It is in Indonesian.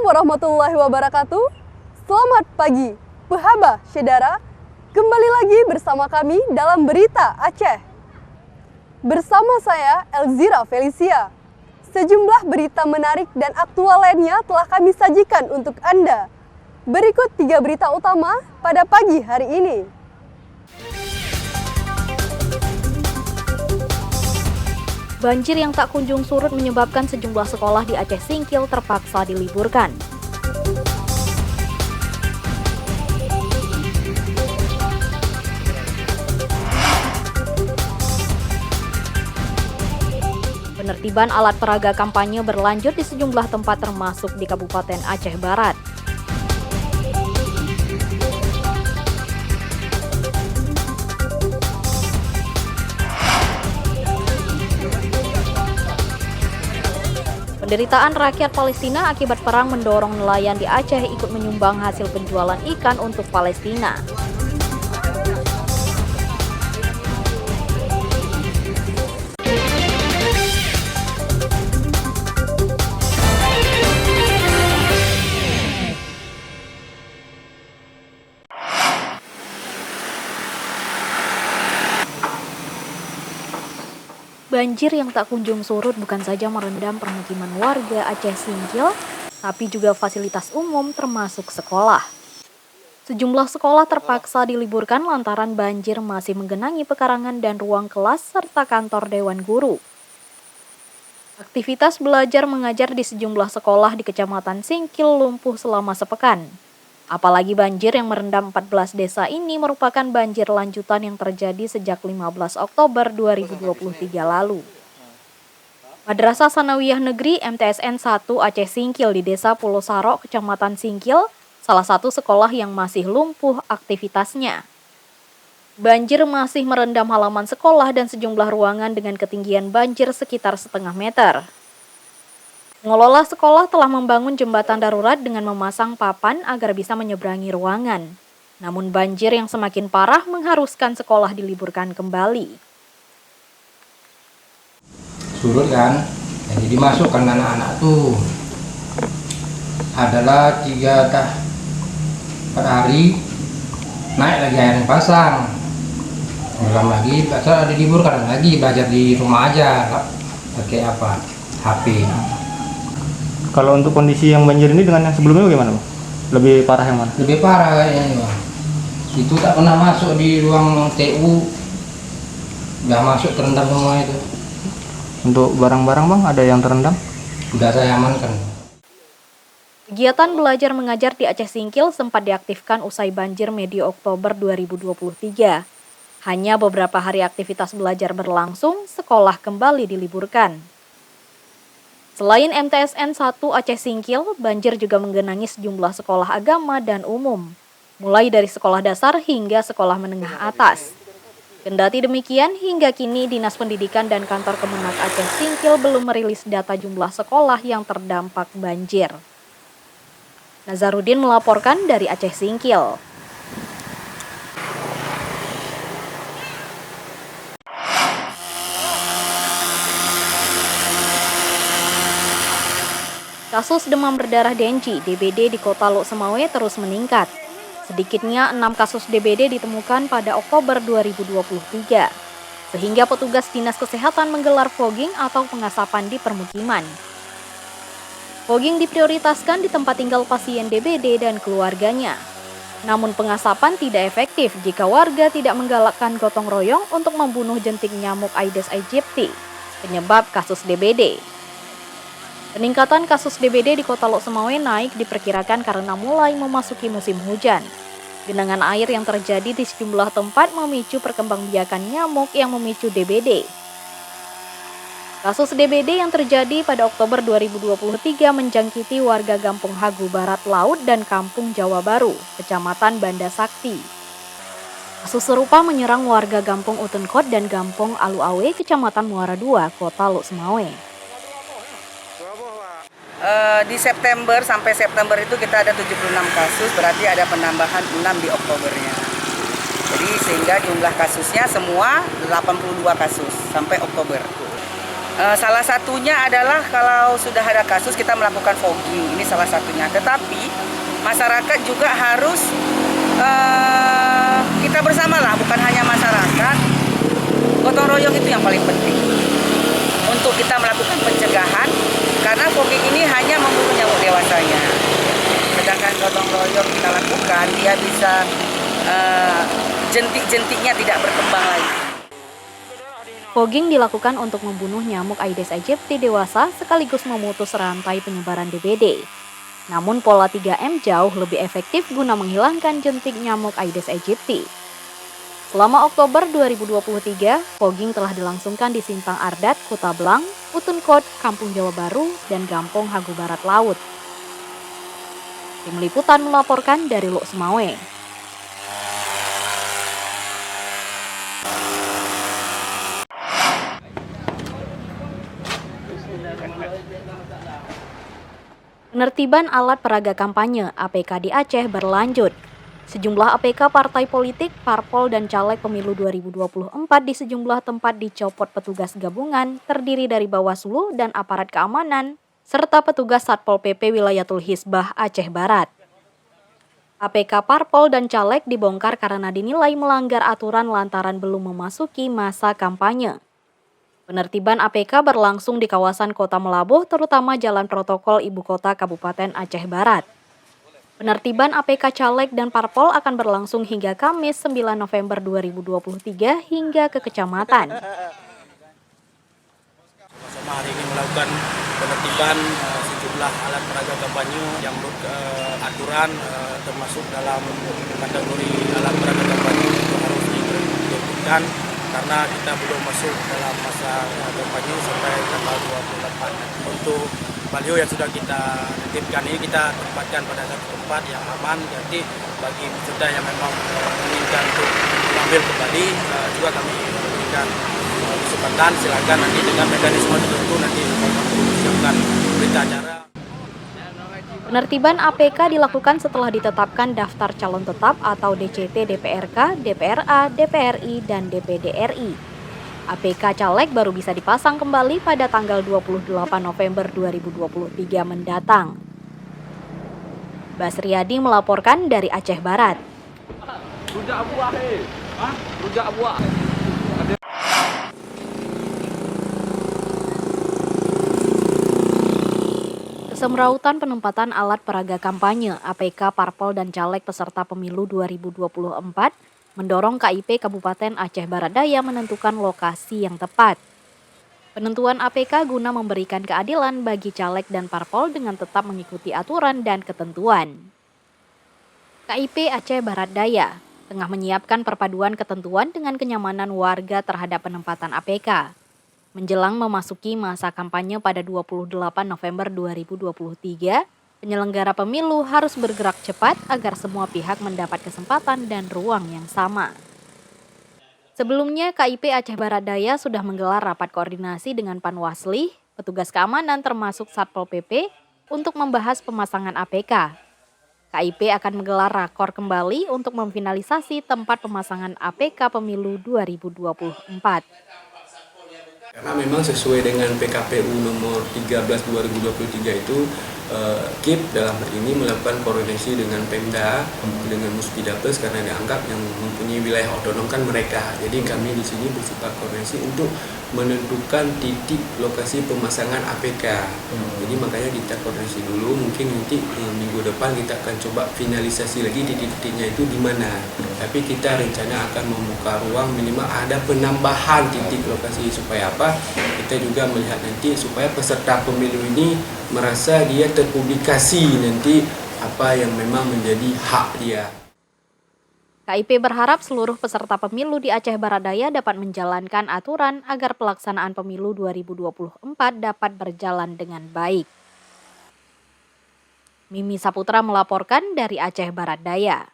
warahmatullahi wabarakatuh. Selamat pagi, Pehaba Syedara. Kembali lagi bersama kami dalam Berita Aceh. Bersama saya, Elzira Felicia. Sejumlah berita menarik dan aktual lainnya telah kami sajikan untuk Anda. Berikut 3 berita utama pada pagi hari ini. Banjir yang tak kunjung surut menyebabkan sejumlah sekolah di Aceh Singkil terpaksa diliburkan. Penertiban alat peraga kampanye berlanjut di sejumlah tempat termasuk di Kabupaten Aceh Barat. Penderitaan rakyat Palestina akibat perang mendorong nelayan di Aceh ikut menyumbang hasil penjualan ikan untuk Palestina. Banjir yang tak kunjung surut bukan saja merendam permukiman warga Aceh Singkil, tapi juga fasilitas umum termasuk sekolah. Sejumlah sekolah terpaksa diliburkan lantaran banjir masih menggenangi pekarangan dan ruang kelas serta kantor Dewan Guru. Aktivitas belajar mengajar di sejumlah sekolah di Kecamatan Singkil lumpuh selama sepekan. Apalagi banjir yang merendam 14 desa ini merupakan banjir lanjutan yang terjadi sejak 15 Oktober 2023 lalu. Madrasah Sanawiyah Negeri MTSN 1 Aceh Singkil di Desa Pulau Sarok, Kecamatan Singkil, salah satu sekolah yang masih lumpuh aktivitasnya. Banjir masih merendam halaman sekolah dan sejumlah ruangan dengan ketinggian banjir sekitar setengah meter. Pengelola sekolah telah membangun jembatan darurat dengan memasang papan agar bisa menyeberangi ruangan. Namun banjir yang semakin parah mengharuskan sekolah diliburkan kembali. Surut kan, jadi dimasukkan anak-anak tuh. Adalah 3-4 hari, naik lagi air yang pasang. Ulang lagi, ada diliburkan lagi, belajar di rumah aja, pakai apa, HP. Kalau untuk kondisi yang banjir ini dengan yang sebelumnya bagaimana, Bang? Lebih parah yang mana? Lebih parah kayaknya ini, Bang. Itu tak pernah masuk di ruang TU. Udah masuk terendam semua itu. Untuk barang-barang, Bang, ada yang terendam? Udah saya amankan. Kegiatan belajar mengajar di Aceh Singkil sempat diaktifkan usai banjir medio Oktober 2023. Hanya beberapa hari aktivitas belajar berlangsung, sekolah kembali diliburkan. Selain MTSN 1 Aceh Singkil, banjir juga menggenangi sejumlah sekolah agama dan umum, mulai dari sekolah dasar hingga sekolah menengah atas. Kendati demikian, hingga kini Dinas Pendidikan dan Kantor Kemenak Aceh Singkil belum merilis data jumlah sekolah yang terdampak banjir. Nazarudin melaporkan dari Aceh Singkil. Kasus demam berdarah Denji (DBD) di Kota Lok Semawe terus meningkat. Sedikitnya 6 kasus DBD ditemukan pada Oktober 2023, sehingga petugas Dinas Kesehatan menggelar fogging atau pengasapan di permukiman. Fogging diprioritaskan di tempat tinggal pasien DBD dan keluarganya. Namun pengasapan tidak efektif jika warga tidak menggalakkan gotong royong untuk membunuh jentik nyamuk Aedes aegypti, penyebab kasus DBD. Peningkatan kasus DBD di Kota Lok Semawe naik diperkirakan karena mulai memasuki musim hujan. Genangan air yang terjadi di sejumlah tempat memicu perkembangbiakan nyamuk yang memicu DBD. Kasus DBD yang terjadi pada Oktober 2023 menjangkiti warga Kampung Hagu Barat Laut dan Kampung Jawa Baru, Kecamatan Banda Sakti. Kasus serupa menyerang warga Kampung Utenkot dan Kampung Alu-Awe, Kecamatan Muara II, Kota Lok Semawe. Di September sampai September itu kita ada 76 kasus, berarti ada penambahan 6 di Oktobernya. Jadi sehingga jumlah kasusnya semua 82 kasus sampai Oktober. Salah satunya adalah kalau sudah ada kasus kita melakukan fogging, ini salah satunya. Tetapi masyarakat juga harus kita bersamalah, bukan hanya masyarakat. Gotong royong itu yang paling penting untuk kita melakukan pencegahan, karena fogging ini hanya membunuh nyamuk dewasanya. Sedangkan gotong royong kita lakukan, dia bisa jentik-jentiknya tidak berkembang lagi. Fogging dilakukan untuk membunuh nyamuk Aedes aegypti dewasa sekaligus memutus rantai penyebaran DBD. Namun pola 3M jauh lebih efektif guna menghilangkan jentik nyamuk Aedes aegypti. Selama Oktober 2023, fogging telah dilangsungkan di Sintang Ardat, Kota Blang, Utunkot, Kampung Jawa Baru, dan Gampong Hagu Barat Laut. Tim Liputan melaporkan dari Lok Semawe. Penertiban alat peraga kampanye (APK) di Aceh berlanjut. Sejumlah APK partai politik, parpol, dan caleg pemilu 2024 di sejumlah tempat dicopot petugas gabungan terdiri dari Bawaslu dan aparat keamanan, serta petugas Satpol PP Wilayatul Hisbah Aceh Barat. APK parpol dan caleg dibongkar karena dinilai melanggar aturan lantaran belum memasuki masa kampanye. Penertiban APK berlangsung di kawasan Kota Melabuh, terutama Jalan Protokol Ibu Kota Kabupaten Aceh Barat. Penertiban APK caleg dan parpol akan berlangsung hingga Kamis 9 November 2023 hingga ke kecamatan. Sama hari ini melakukan penertiban sejumlah alat peraga kampanye yang menurut aturan termasuk dalam kategori alat peraga kampanye itu harus ditertibkan karena kita belum masuk dalam masa kampanye sampai tanggal 28. Untuk baliho yang sudah kita tertibkan ini kita tempatkan pada satu tempat yang aman, jadi bagi peserta yang memang menginginkan untuk mengambil kembali juga kami memberikan kesempatan, silakan nanti dengan mekanisme tertentu nanti siapkan berita acara. Penertiban APK dilakukan setelah ditetapkan daftar calon tetap atau DCT DPRK, DPRA, DPRI, dan DPD RI. APK caleg baru bisa dipasang kembali pada tanggal 28 November 2023 mendatang. Basriadi melaporkan dari Aceh Barat. Rujak buah Rujak buah. Kesemrautan penempatan alat peraga kampanye APK parpol dan caleg peserta pemilu 2024 mendorong KIP Kabupaten Aceh Barat Daya menentukan lokasi yang tepat. Penentuan APK guna memberikan keadilan bagi caleg dan parpol dengan tetap mengikuti aturan dan ketentuan. KIP Aceh Barat Daya tengah menyiapkan perpaduan ketentuan dengan kenyamanan warga terhadap penempatan APK. Menjelang memasuki masa kampanye pada 28 November 2023, penyelenggara pemilu harus bergerak cepat agar semua pihak mendapat kesempatan dan ruang yang sama. Sebelumnya, KIP Aceh Barat Daya sudah menggelar rapat koordinasi dengan Panwasli, petugas keamanan termasuk Satpol PP, untuk membahas pemasangan APK. KIP akan menggelar rakor kembali untuk memfinalisasi tempat pemasangan APK Pemilu 2024. Karena memang sesuai dengan PKPU nomor 13 2023 itu KIP dalam hal ini melakukan koordinasi dengan Pemda, dengan Muspidapes karena dianggap yang mempunyai wilayah otonom kan mereka. Jadi kami di sini bersifat koordinasi untuk menentukan titik lokasi pemasangan APK. Jadi makanya kita koordinasi dulu, mungkin nanti minggu depan kita akan coba finalisasi lagi titik-titiknya itu di mana. Tapi kita rencana akan membuka ruang minimal ada penambahan titik lokasi supaya apa? Kita juga melihat nanti supaya peserta pemilu ini merasa dia terpublikasi nanti apa yang memang menjadi hak dia. KIP berharap seluruh peserta pemilu di Aceh Barat Daya dapat menjalankan aturan agar pelaksanaan pemilu 2024 dapat berjalan dengan baik. Mimi Saputra melaporkan dari Aceh Barat Daya.